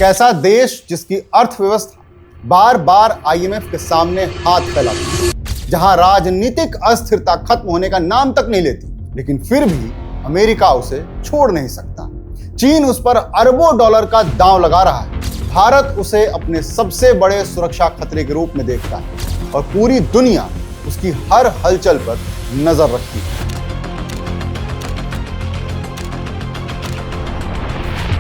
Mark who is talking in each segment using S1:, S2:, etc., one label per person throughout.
S1: ऐसा देश जिसकी अर्थव्यवस्था बार बार आईएमएफ के सामने हाथ फैलाती है, जहां राजनीतिक अस्थिरता खत्म होने का नाम तक नहीं लेती, लेकिन फिर भी अमेरिका उसे छोड़ नहीं सकता। चीन उस पर अरबों डॉलर का दांव लगा रहा है। भारत उसे अपने सबसे बड़े सुरक्षा खतरे के रूप में देखता है और पूरी दुनिया उसकी हर हलचल पर नजर रखती है।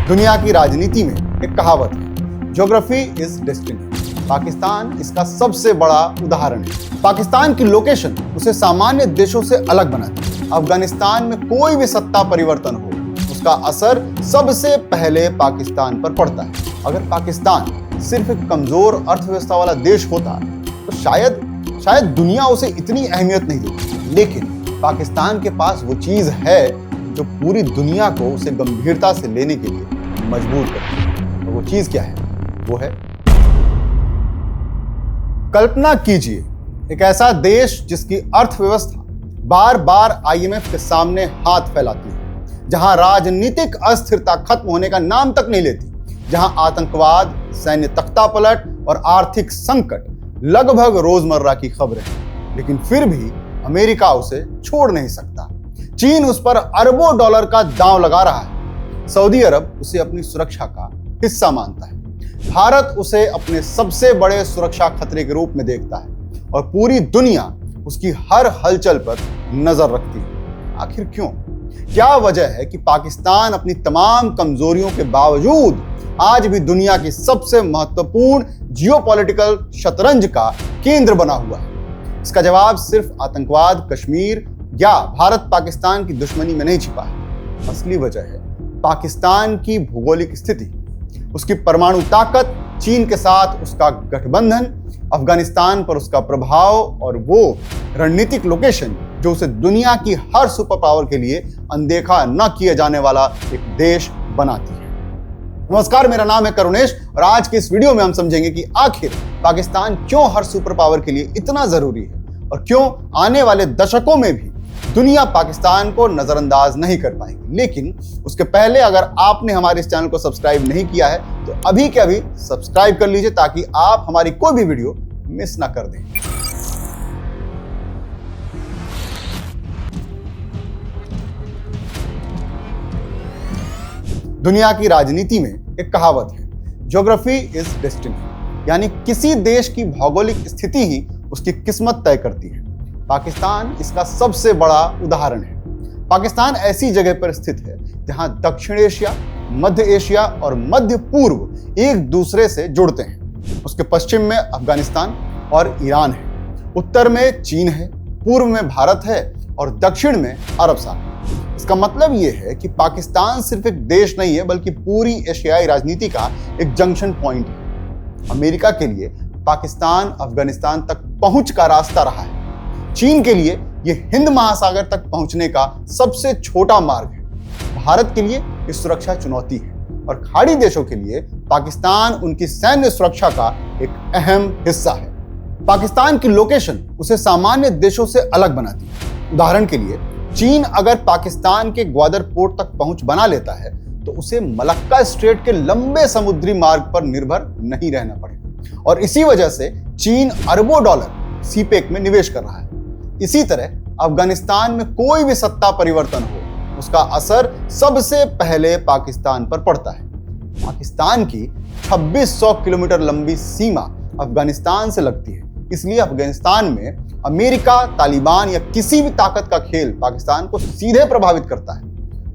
S1: दुनिया की राजनीति में एक कहावत है, ज्योग्राफी इज डेस्टिनी। पाकिस्तान इसका सबसे बड़ा उदाहरण है। पाकिस्तान की लोकेशन उसे सामान्य देशों से अलग बनाती है। अफगानिस्तान में कोई भी सत्ता परिवर्तन हो, उसका असर सबसे पहले पाकिस्तान पर पड़ता है। अगर पाकिस्तान सिर्फ एक कमजोर अर्थव्यवस्था वाला देश होता तो शायद दुनिया उसे इतनी अहमियत नहीं देती, लेकिन पाकिस्तान के पास वो चीज है जो पूरी दुनिया को उसे गंभीरता से लेने के लिए मजबूर करती है। और वो चीज क्या है? वो है, कल्पना कीजिए एक ऐसा देश जिसकी अर्थव्यवस्था बार बार आईएमएफ के सामने हाथ फैलाती है, जहां राजनीतिक अस्थिरता खत्म होने का नाम तक नहीं लेती, जहां आतंकवाद, सैन्य तख्तापलट और आर्थिक संकट लगभग रोजमर्रा की खबरें हैं, लेकिन फिर भी अमेरिका उसे छोड़ नहीं सकता। चीन उस पर अरबों डॉलर का दांव लगा रहा है। सऊदी अरब उसे अपनी सुरक्षा का हिस्सा मानता है। भारत उसे अपने सबसे बड़े सुरक्षा खतरे के रूप में देखता है और पूरी दुनिया उसकी हर हलचल पर नजर रखती है। आखिर क्यों? क्या वजह है कि पाकिस्तान अपनी तमाम कमजोरियों के बावजूद आज भी दुनिया की सबसे महत्वपूर्ण जियोपॉलिटिकल शतरंज का केंद्र बना हुआ है? इसका जवाब सिर्फ आतंकवाद, कश्मीर या भारत पाकिस्तान की दुश्मनी में नहीं छिपा है। असली वजह है पाकिस्तान की भौगोलिक स्थिति, उसकी परमाणु ताकत, चीन के साथ उसका गठबंधन, अफगानिस्तान पर उसका प्रभाव और वो रणनीतिक लोकेशन जो उसे दुनिया की हर सुपर पावर के लिए अनदेखा न किए जाने वाला एक देश बनाती है। नमस्कार, मेरा नाम है करुणेश और आज के इस वीडियो में हम समझेंगे कि आखिर पाकिस्तान क्यों हर सुपर पावर के लिए इतना जरूरी है और क्यों आने वाले दशकों में भी दुनिया पाकिस्तान को नजरअंदाज नहीं कर पाएगी। लेकिन उसके पहले अगर आपने हमारे इस चैनल को सब्सक्राइब नहीं किया है तो अभी के अभी सब्सक्राइब कर लीजिए ताकि आप हमारी कोई भी वीडियो मिस ना कर दें। दुनिया की राजनीति में एक कहावत है, ज्योग्राफी इज डेस्टिनी, यानी किसी देश की भौगोलिक स्थिति ही उसकी किस्मत तय करती है। पाकिस्तान इसका सबसे बड़ा उदाहरण है। पाकिस्तान ऐसी जगह पर स्थित है जहां दक्षिण एशिया, मध्य एशिया और मध्य पूर्व एक दूसरे से जुड़ते हैं। उसके पश्चिम में अफगानिस्तान और ईरान है, उत्तर में चीन है, पूर्व में भारत है और दक्षिण में अरब सागर। इसका मतलब यह है कि पाकिस्तान सिर्फ एक देश नहीं है बल्कि पूरी एशियाई राजनीति का एक जंक्शन पॉइंट है। अमेरिका के लिए पाकिस्तान अफगानिस्तान तक पहुंच का रास्ता रहा है। चीन के लिए यह हिंद महासागर तक पहुंचने का सबसे छोटा मार्ग है। भारत के लिए यह सुरक्षा चुनौती है और खाड़ी देशों के लिए पाकिस्तान उनकी सैन्य सुरक्षा का एक अहम हिस्सा है। पाकिस्तान की लोकेशन उसे सामान्य देशों से अलग बनाती है। उदाहरण के लिए चीन अगर पाकिस्तान के ग्वादर पोर्ट तक पहुंच बना लेता है तो उसे मलक्का स्ट्रेट के लंबे समुद्री मार्ग पर निर्भर नहीं रहना पड़ेगा और इसी वजह से चीन अरबों डॉलर सीपेक में निवेश कर रहा है। इसी तरह अफगानिस्तान में कोई भी सत्ता परिवर्तन हो, उसका असर सबसे पहले पाकिस्तान पर पड़ता है। पाकिस्तान की 2600 किलोमीटर लंबी सीमा अफगानिस्तान से लगती है, इसलिए अफगानिस्तान में अमेरिका, तालिबान या किसी भी ताकत का खेल पाकिस्तान को सीधे प्रभावित करता है।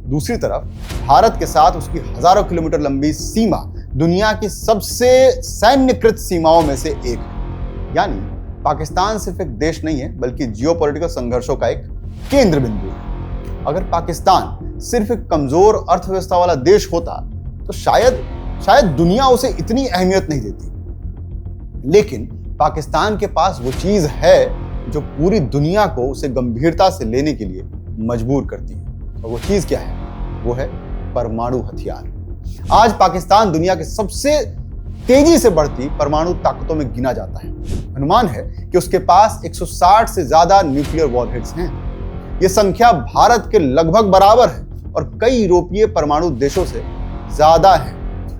S1: दूसरी तरफ भारत के साथ उसकी हजारों किलोमीटर लंबी सीमा दुनिया की सबसे सैन्यकृत सीमाओं में से एक है। यानी पाकिस्तान सिर्फ एक देश नहीं है बल्कि जियोपॉलिटिकल संघर्षों का एक केंद्र बिंदु है। अगर पाकिस्तान सिर्फ एक कमजोर अर्थव्यवस्था वाला देश होता तो शायद दुनिया उसे इतनी अहमियत नहीं देती, लेकिन पाकिस्तान के पास वो चीज है जो पूरी दुनिया को उसे गंभीरता से लेने के लिए मजबूर करती है। और वो चीज क्या है? वो है परमाणु हथियार। आज पाकिस्तान दुनिया के सबसे तेजी से बढ़ती परमाणु ताकतों में गिना जाता है। अनुमान है कि उसके पास 160 से ज्यादा न्यूक्लियर वॉरहेड्स हैं। यह संख्या भारत के लगभग बराबर है और कई यूरोपीय परमाणु देशों से ज्यादा है।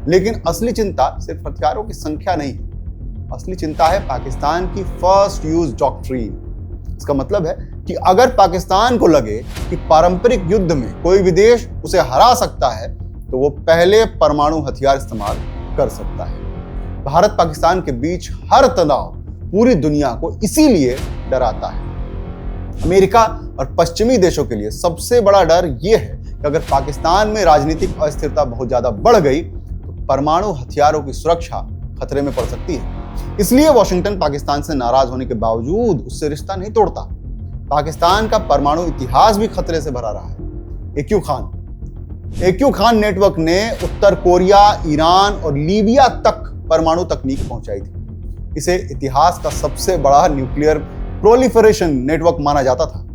S1: लेकिन असली चिंता सिर्फ हथियारों की संख्या नहीं है, असली चिंता है पाकिस्तान की फर्स्ट यूज डॉक्ट्रिन। इसका मतलब है कि अगर पाकिस्तान को लगे कि पारंपरिक युद्ध में कोई भी देश उसे हरा सकता है तो वो पहले परमाणु हथियार इस्तेमाल कर सकता है। भारत पाकिस्तान के बीच हर तनाव पूरी दुनिया को इसीलिए डराता है। अमेरिका और पश्चिमी देशों के लिए सबसे बड़ा डर यह है कि अगर पाकिस्तान में राजनीतिक अस्थिरता बहुत ज्यादा बढ़ गई तो परमाणु हथियारों की सुरक्षा खतरे में पड़ सकती है। इसलिए वॉशिंगटन पाकिस्तान से नाराज होने के बावजूद उससे रिश्ता नहीं तोड़ता। पाकिस्तान का परमाणु इतिहास भी खतरे से भरा रहा है। एक्यू खान नेटवर्क ने उत्तर कोरिया, ईरान और लीबिया तक परमाणु तकनीक पहुंचाई थी। इसे इतिहास का सबसे बड़ा न्यूक्लियर प्रोलिफरेशन नेटवर्क माना जाता था।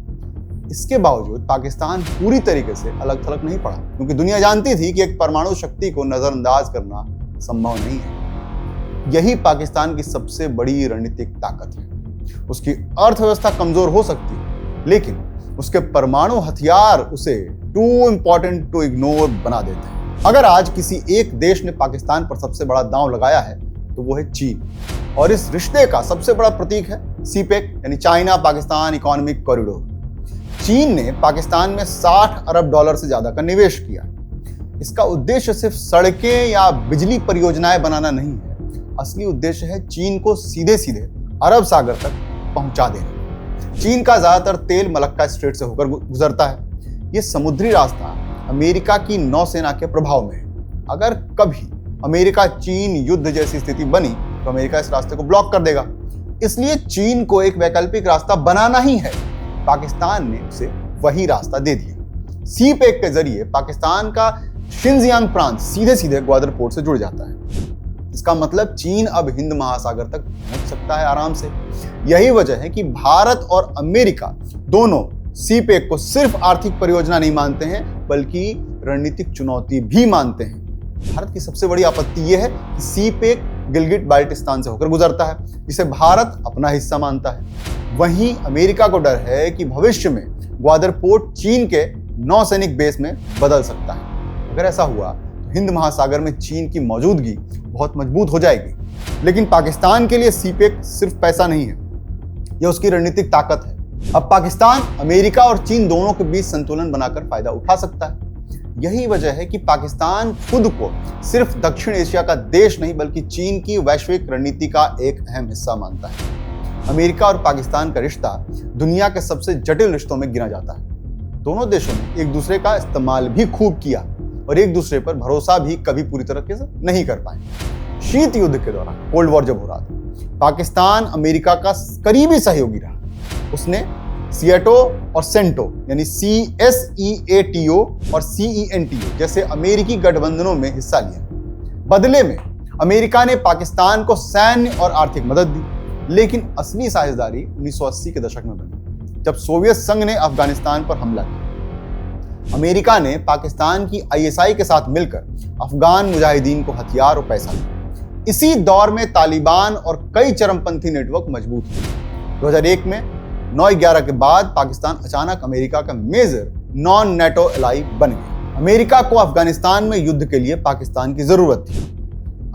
S1: इसके बावजूद पाकिस्तान पूरी तरीके से अलग थलग नहीं पड़ा, क्योंकि दुनिया जानती थी कि एक परमाणु शक्ति को नजरअंदाज करना संभव नहीं है। यही पाकिस्तान की सबसे बड़ी रणनीतिक ताकत है। उसकी अर्थव्यवस्था कमजोर हो सकती है, लेकिन उसके परमाणु हथियार उसे टू इंपॉर्टेंट टू इग्नोर बना देते हैं। अगर आज किसी एक देश ने पाकिस्तान पर सबसे बड़ा दांव लगाया है तो वो है चीन, और इस रिश्ते का सबसे बड़ा प्रतीक है सीपेक यानी चाइना पाकिस्तान इकोनॉमिक कॉरिडोर। चीन ने पाकिस्तान में $60 अरब से ज्यादा का निवेश किया। इसका उद्देश्य सिर्फ सड़कें या बिजली परियोजनाएं बनाना नहीं है, असली उद्देश्य है चीन को सीधे सीधे अरब सागर तक पहुंचा देना। चीन का ज्यादातर तेल मलक्का स्ट्रेट से होकर गुजरता है। यह समुद्री रास्ता अमेरिका की नौसेना के प्रभाव में है। अगर कभी अमेरिका चीन युद्ध जैसी स्थिति बनी तो अमेरिका इस रास्ते को ब्लॉक कर देगा। इसलिए चीन को एक वैकल्पिक रास्ता बनाना ही है। पाकिस्तान ने उसे वही रास्ता दे दिया। सी पैक के जरिए पाकिस्तान का शिनजियांग प्रांत सीधे सीधे ग्वादर पोर्ट से जुड़ जाता है। इसका मतलब चीन अब हिंद महासागर तक पहुंच सकता है आराम से। यही वजह है कि भारत और अमेरिका दोनों सी पैक को सिर्फ आर्थिक परियोजना नहीं मानते हैं, बल्कि रणनीतिक चुनौती भी मानते हैं। भारत की सबसे बड़ी आपत्ति यह है कि सी पैक गिलगिट बाल्टिस्तान से होकर गुजरता है, जिसे भारत अपना हिस्सा मानता है। वहीं अमेरिका को डर है कि भविष्य में ग्वादर पोर्ट चीन के नौसैनिक बेस में बदल सकता है। अगर ऐसा हुआ तो हिंद महासागर में चीन की मौजूदगी बहुत मजबूत हो जाएगी। लेकिन पाकिस्तान के लिए सी पैक सिर्फ पैसा नहीं है, यह उसकी रणनीतिक ताकत है। अब पाकिस्तान अमेरिका और चीन दोनों के बीच संतुलन बनाकर फायदा उठा सकता है। यही वजह है कि पाकिस्तान खुद को सिर्फ दक्षिण एशिया का देश नहीं, बल्कि चीन की वैश्विक रणनीति का एक अहम हिस्सा मानता है। अमेरिका और पाकिस्तान का रिश्ता दुनिया के सबसे जटिल रिश्तों में गिना जाता है। दोनों देशों ने एक दूसरे का इस्तेमाल भी खूब किया और एक दूसरे पर भरोसा भी कभी पूरी तरीके से नहीं कर पाए। शीत युद्ध के दौरान, कोल्ड वॉर जब हो रहा था, पाकिस्तान अमेरिका का करीबी सहयोगी रहा। उसने सिएटो और सेंटो यानी CSEATO और CENTO जैसे अमेरिकी गठबंधनों में हिस्सा लिया। बदले में अमेरिका ने पाकिस्तान को सैन्य और आर्थिक मदद दी, लेकिन असली साझेदारी 1980 के दशक में बनी, जब सोवियत संघ ने अफगानिस्तान पर हमला किया। अमेरिका ने पाकिस्तान की ISI के साथ मिलकर अफगान मुजाहिदीन को हथियार और पैसा दिया। इसी दौर में तालिबान और कई चरमपंथी नेटवर्क मजबूत हुए। 2001 में 9/11 के बाद पाकिस्तान अचानक अमेरिका का मेजर नॉन नेटो एलाई बन गया। अमेरिका को अफगानिस्तान में युद्ध के लिए पाकिस्तान की जरूरत थी।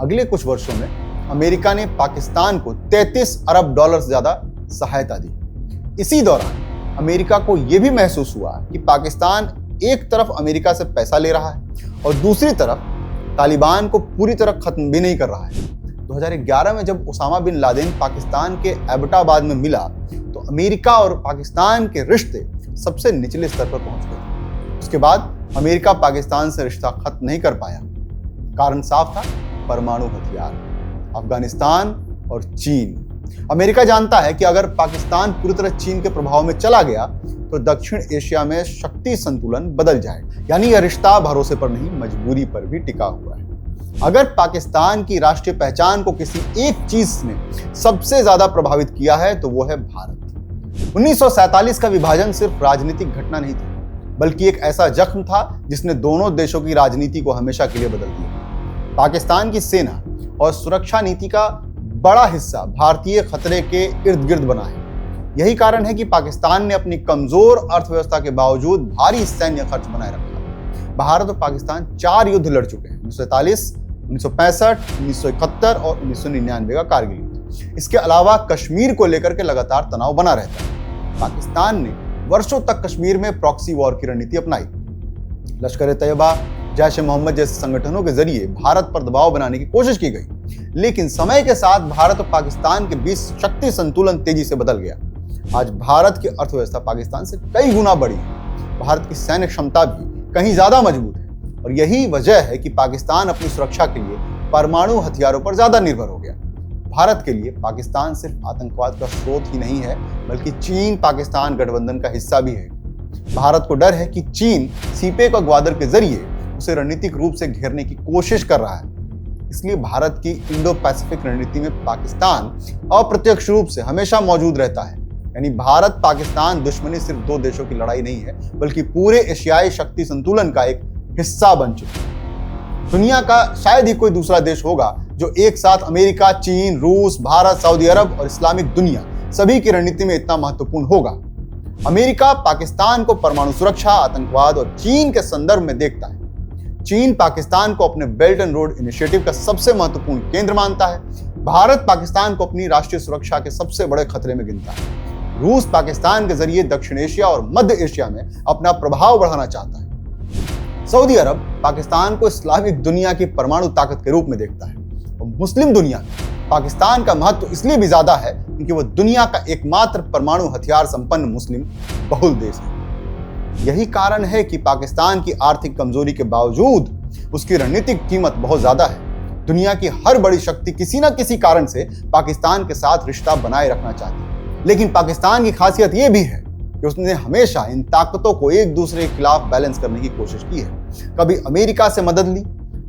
S1: अगले कुछ वर्षों में अमेरिका ने पाकिस्तान को $33 अरब से ज्यादा सहायता दी। इसी दौरान अमेरिका को यह भी महसूस हुआ कि पाकिस्तान एक तरफ अमेरिका से पैसा ले रहा है और दूसरी तरफ तालिबान को पूरी तरह खत्म भी नहीं कर रहा है। 2011 में जब ओसामा बिन लादेन पाकिस्तान के एबटाबाद में मिला तो अमेरिका और पाकिस्तान के रिश्ते सबसे निचले स्तर पर पहुंच गए। उसके बाद अमेरिका पाकिस्तान से रिश्ता खत्म नहीं कर पाया। कारण साफ था, परमाणु हथियार, अफगानिस्तान और चीन। अमेरिका जानता है कि अगर पाकिस्तान पूरी तरह चीन के प्रभाव में चला गया तो दक्षिण एशिया में शक्ति संतुलन बदल जाए। यानी यह रिश्ता भरोसे पर नहीं, मजबूरी पर भी टिका हुआ है। अगर पाकिस्तान की राष्ट्रीय पहचान को किसी एक चीज ने सबसे ज्यादा प्रभावित किया है तो वो है भारत। 1947 का विभाजन सिर्फ राजनीतिक घटना नहीं थी, बल्कि एक ऐसा जख्म था जिसने दोनों देशों की राजनीति को हमेशा के लिए बदल दिया। पाकिस्तान की सेना और सुरक्षा नीति का बड़ा हिस्सा भारतीय खतरे के इर्द गिर्द बना है। यही कारण है कि पाकिस्तान ने अपनी कमजोर अर्थव्यवस्था के बावजूद भारी सैन्य खर्च बनाए रखा। भारत और पाकिस्तान 4 युद्ध लड़ चुके हैं, 1947, 1965, 1971 और 1999 का कारगिल युद्ध। इसके अलावा कश्मीर को लेकर के लगातार तनाव बना रहता है। पाकिस्तान ने वर्षों तक कश्मीर में प्रॉक्सी वॉर की रणनीति अपनाई। लश्कर ए तैयबा, जैश ए मोहम्मद जैसे संगठनों के जरिए भारत पर दबाव बनाने की कोशिश की गई, लेकिन समय के साथ भारत और पाकिस्तान के बीच शक्ति संतुलन तेजी से बदल गया। आज भारत की अर्थव्यवस्था पाकिस्तान से कई गुना बड़ी है। भारत की सैन्य क्षमता भी कहीं ज्यादा मजबूत है और यही वजह है कि पाकिस्तान अपनी सुरक्षा के लिए परमाणु हथियारों पर ज्यादा निर्भर हो गया। भारत के लिए पाकिस्तान सिर्फ आतंकवाद का स्रोत ही नहीं है, बल्कि चीन पाकिस्तान गठबंधन का हिस्सा भी है। भारत को डर है कि चीन सीपे का ग्वादर के जरिए उसे रणनीतिक रूप से घेरने की कोशिश कर रहा है। इसलिए भारत की इंडो पैसिफिक रणनीति में पाकिस्तान अप्रत्यक्ष रूप से हमेशा मौजूद रहता है। यानी भारत पाकिस्तान दुश्मनी सिर्फ दो देशों की लड़ाई नहीं है, बल्कि पूरे एशियाई शक्ति संतुलन का एक हिस्सा बन चुकी है। दुनिया का शायद ही कोई दूसरा देश होगा जो एक साथ अमेरिका, चीन, रूस, भारत, सऊदी अरब और इस्लामिक दुनिया सभी की रणनीति में इतना महत्वपूर्ण होगा। अमेरिका पाकिस्तान को परमाणु सुरक्षा, आतंकवाद और चीन के संदर्भ में देखता है। चीन पाकिस्तान को अपने बेल्ट एंड रोड इनिशिएटिव का सबसे महत्वपूर्ण केंद्र मानता है। भारत पाकिस्तान को अपनी राष्ट्रीय सुरक्षा के सबसे बड़े खतरे में गिनता है। रूस पाकिस्तान के जरिए दक्षिण एशिया और मध्य एशिया में अपना प्रभाव बढ़ाना चाहता है। सऊदी अरब पाकिस्तान को इस्लामिक दुनिया की परमाणु ताकत के रूप में देखता है और मुस्लिम दुनिया में पाकिस्तान का महत्व इसलिए भी ज्यादा है क्योंकि वह दुनिया का एकमात्र परमाणु हथियार संपन्न मुस्लिम बहुल देश है। यही कारण है कि पाकिस्तान की आर्थिक कमजोरी के बावजूद उसकी रणनीतिक कीमत बहुत ज्यादा है। दुनिया की हर बड़ी शक्ति किसी न किसी कारण से पाकिस्तान के साथ रिश्ता बनाए रखना चाहती है, लेकिन पाकिस्तान की खासियत यह भी है कि उसने हमेशा इन ताकतों को एक दूसरे के खिलाफ बैलेंस करने की कोशिश की है। कभी अमेरिका से मदद ली,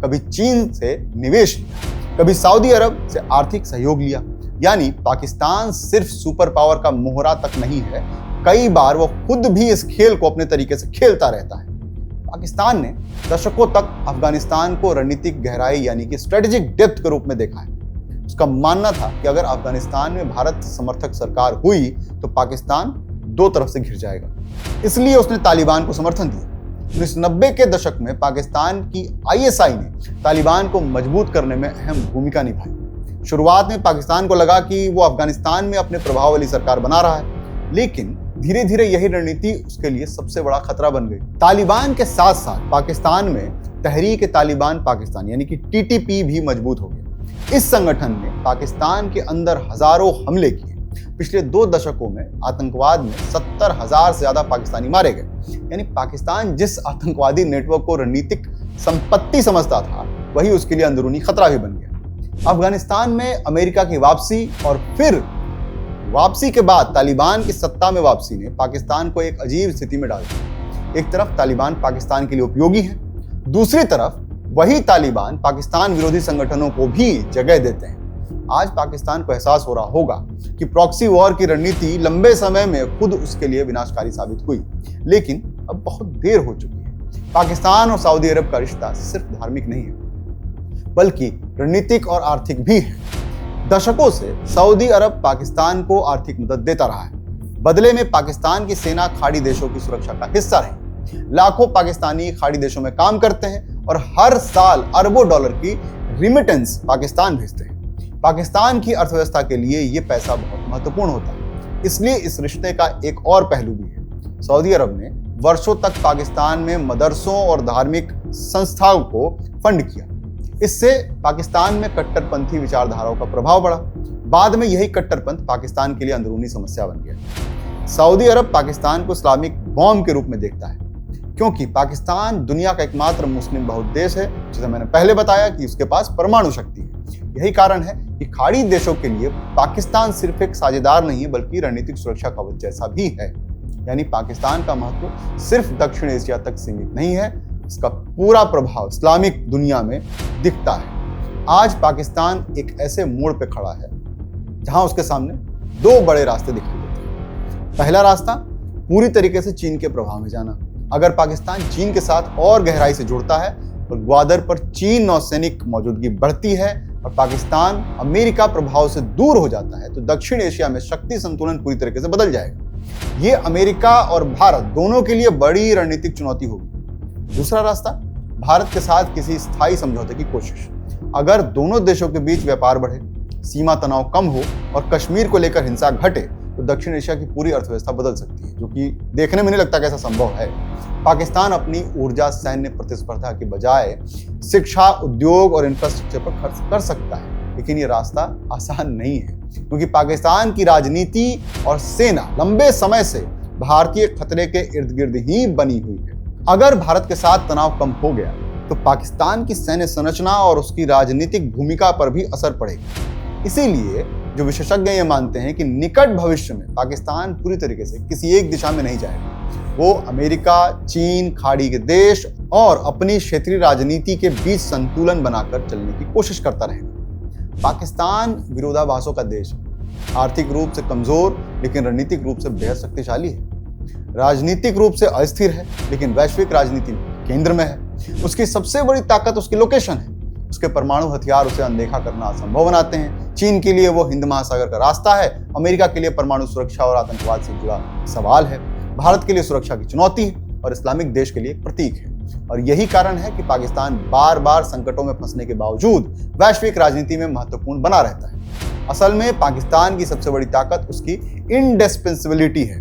S1: कभी चीन से निवेश लिया, कभी सऊदी अरब से आर्थिक सहयोग लिया। यानी पाकिस्तान सिर्फ सुपर पावर का मोहरा तक नहीं है, कई बार वो खुद भी इस खेल को अपने तरीके से खेलता रहता है। पाकिस्तान ने दशकों तक अफगानिस्तान को रणनीतिक गहराई यानी कि स्ट्रेटेजिक डेप्थ के रूप में देखा है। उसका मानना था कि अगर अफगानिस्तान में भारत समर्थक सरकार हुई तो पाकिस्तान दो तरफ से घिर जाएगा। इसलिए उसने तालिबान को समर्थन दिया। 1990 के दशक में पाकिस्तान की आईएसआई ने तालिबान को मजबूत करने में अहम भूमिका निभाई। शुरुआत में पाकिस्तान को लगा कि वो अफगानिस्तान में अपने प्रभाव वाली सरकार बना रहा है, लेकिन धीरे धीरे यही रणनीति उसके लिए सबसे बड़ा खतरा बन गई। तालिबान के साथ साथ पाकिस्तान में तहरीक तालिबान पाकिस्तान यानी कि टीटीपी भी मजबूत हो गया। इस संगठन ने पाकिस्तान के अंदर हजारों हमले किए। पिछले 2 दशकों में आतंकवाद में 70,000 से ज्यादा पाकिस्तानी मारे गए। यानी पाकिस्तान जिस आतंकवादी नेटवर्क को रणनीतिक संपत्ति समझता था, वही उसके लिए अंदरूनी खतरा भी बन गया। अफगानिस्तान में अमेरिका की वापसी और फिर वापसी के बाद तालिबान की सत्ता में वापसी ने पाकिस्तान को एक अजीब स्थिति में डाल दिया। एक तरफ तालिबान पाकिस्तान के लिए उपयोगी है, दूसरी तरफ वही तालिबान पाकिस्तान विरोधी संगठनों को भी जगह देते हैं। आज पाकिस्तान को एहसास हो रहा होगा कि प्रॉक्सी वॉर की रणनीति लंबे समय में खुद उसके लिए विनाशकारी साबित हुई, लेकिन अब बहुत देर हो चुकी है। पाकिस्तान और सऊदी अरब का रिश्ता सिर्फ धार्मिक नहीं है, बल्कि रणनीतिक और आर्थिक भी है। दशकों से सऊदी अरब पाकिस्तान को आर्थिक मदद देता रहा है। बदले में पाकिस्तान की सेना खाड़ी देशों की सुरक्षा का हिस्सा रही। लाखों पाकिस्तानी खाड़ी देशों में काम करते हैं और हर साल अरबों डॉलर की रिमिटेंस पाकिस्तान भेजते हैं। पाकिस्तान की अर्थव्यवस्था के लिए यह पैसा बहुत महत्वपूर्ण होता है। इसलिए इस रिश्ते का एक और पहलू भी है। सऊदी अरब ने वर्षों तक पाकिस्तान में मदरसों और धार्मिक संस्थाओं को फंड किया। इससे पाकिस्तान में कट्टरपंथी विचारधाराओं का प्रभाव बढ़ा। बाद में यही कट्टरपंथ पाकिस्तान के लिए अंदरूनी समस्या बन गया। सऊदी अरब पाकिस्तान को इस्लामिक बॉम्ब के रूप में देखता है, क्योंकि पाकिस्तान दुनिया का एकमात्र मुस्लिम बहुल देश है, जिसे मैंने पहले बताया कि उसके पास परमाणु शक्ति है। यही कारण है कि खाड़ी देशों के लिए पाकिस्तान सिर्फ एक साझेदार नहीं है, बल्कि रणनीतिक सुरक्षा कवच जैसा भी है। यानी पाकिस्तान का महत्व सिर्फ दक्षिण एशिया तक सीमित नहीं है, इसका पूरा प्रभाव इस्लामिक दुनिया में दिखता है। आज पाकिस्तान एक ऐसे मोड़ पे खड़ा है जहां उसके सामने 2 बड़े रास्ते दिखाई देते हैं। पहला रास्ता पूरी तरीके से चीन के प्रभाव में जाना। अगर पाकिस्तान चीन के साथ और गहराई से जुड़ता है और ग्वादर पर चीन नौसैनिक मौजूदगी बढ़ती है और पाकिस्तान अमेरिका प्रभाव से दूर हो जाता है, तो दक्षिण एशिया में शक्ति संतुलन पूरी तरीके से बदल जाएगा। ये अमेरिका और भारत दोनों के लिए बड़ी रणनीतिक चुनौती होगी। दूसरा रास्ता भारत के साथ किसी स्थायी समझौते की कोशिश। अगर दोनों देशों के बीच व्यापार बढ़े, सीमा तनाव कम हो और कश्मीर को लेकर हिंसा घटे तो दक्षिण एशिया की पूरी अर्थव्यवस्था बदल सकती है, जो कि देखने में नहीं लगता कैसा संभव है। पाकिस्तान अपनी ऊर्जा सैन्य प्रतिस्पर्धा के बजाय शिक्षा, उद्योग और इंफ्रास्ट्रक्चर पर खर्च कर सकता है, लेकिन ये रास्ता आसान नहीं है, क्योंकि पाकिस्तान की राजनीति और सेना लंबे समय से भारतीय खतरे के इर्द गिर्द ही बनी हुई है। अगर भारत के साथ तनाव कम हो गया तो पाकिस्तान की सैन्य संरचना और उसकी राजनीतिक भूमिका पर भी असर पड़ेगा। इसीलिए जो विशेषज्ञ ये मानते हैं कि निकट भविष्य में पाकिस्तान पूरी तरीके से किसी एक दिशा में नहीं जाएगा। वो अमेरिका, चीन, खाड़ी के देश और अपनी क्षेत्रीय राजनीति के बीच संतुलन बनाकर चलने की कोशिश करता रहेगा। पाकिस्तान विरोधाभासों का देश है, आर्थिक रूप से कमजोर लेकिन रणनीतिक रूप से बेहद शक्तिशाली है। राजनीतिक रूप से अस्थिर है लेकिन वैश्विक राजनीति केंद्र में है। उसकी सबसे बड़ी ताकत उसकी लोकेशन है। उसके परमाणु हथियार उसे अनदेखा करना असंभव बनाते हैं। चीन के लिए वो हिंद महासागर का रास्ता है, अमेरिका के लिए परमाणु सुरक्षा और आतंकवाद से जुड़ा सवाल है, भारत के लिए सुरक्षा की चुनौती है और इस्लामिक देश के लिए एक प्रतीक है। और यही कारण है कि पाकिस्तान बार बार संकटों में फंसने के बावजूद वैश्विक राजनीति में महत्वपूर्ण बना रहता है। असल में पाकिस्तान की सबसे बड़ी ताकत उसकी इंडिस्पेंसिबिलिटी है,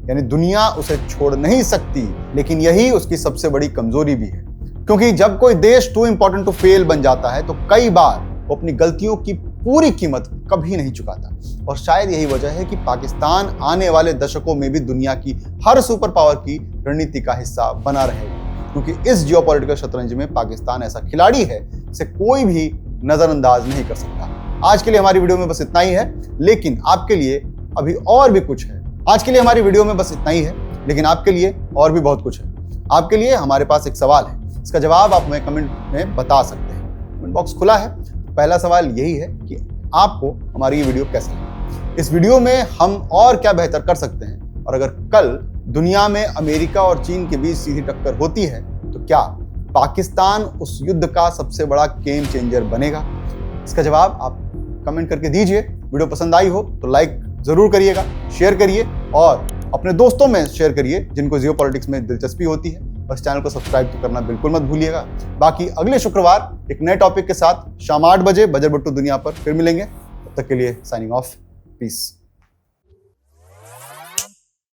S1: यानी दुनिया उसे छोड़ नहीं सकती, लेकिन यही उसकी सबसे बड़ी कमजोरी भी है। क्योंकि जब कोई देश टू इंपॉर्टेंट टू फेल बन जाता है तो कई बार वो अपनी गलतियों की पूरी कीमत कभी नहीं चुकाता। और शायद यही वजह है कि पाकिस्तान आने वाले दशकों में भी दुनिया की हर सुपर पावर की रणनीति का हिस्सा बना रहेगा, क्योंकि इस जियोपॉलिटिकल शतरंज में पाकिस्तान ऐसा खिलाड़ी है जिसे कोई भी नजरअंदाज नहीं कर सकता। आज के लिए हमारी वीडियो में बस इतना ही है, लेकिन आपके लिए अभी और भी कुछ है। आज के लिए हमारी वीडियो में बस इतना ही है, लेकिन आपके लिए और भी बहुत कुछ है। आपके लिए हमारे पास एक सवाल है, इसका जवाब आप हमें कमेंट में बता सकते हैं। कमेंट बॉक्स खुला है। पहला सवाल यही है कि आपको हमारी ये वीडियो कैसी लगी, इस वीडियो में हम और क्या बेहतर कर सकते हैं, और अगर कल दुनिया में अमेरिका और चीन के बीच सीधी टक्कर होती है तो क्या पाकिस्तान उस युद्ध का सबसे बड़ा गेम चेंजर बनेगा? इसका जवाब आप कमेंट करके दीजिए। वीडियो पसंद आई हो तो लाइक जरूर करिएगा, शेयर करिए और अपने दोस्तों में शेयर करिए जिनको जियोपॉलिटिक्स में दिलचस्पी होती है। बस चैनल को सब्सक्राइब तो करना बिल्कुल मत भूलिएगा। बाकी अगले शुक्रवार एक नए टॉपिक के साथ शाम 8 बजे बजर बट्टू दुनिया पर फिर मिलेंगे। तब तक के लिए साइनिंग ऑफ, पीस।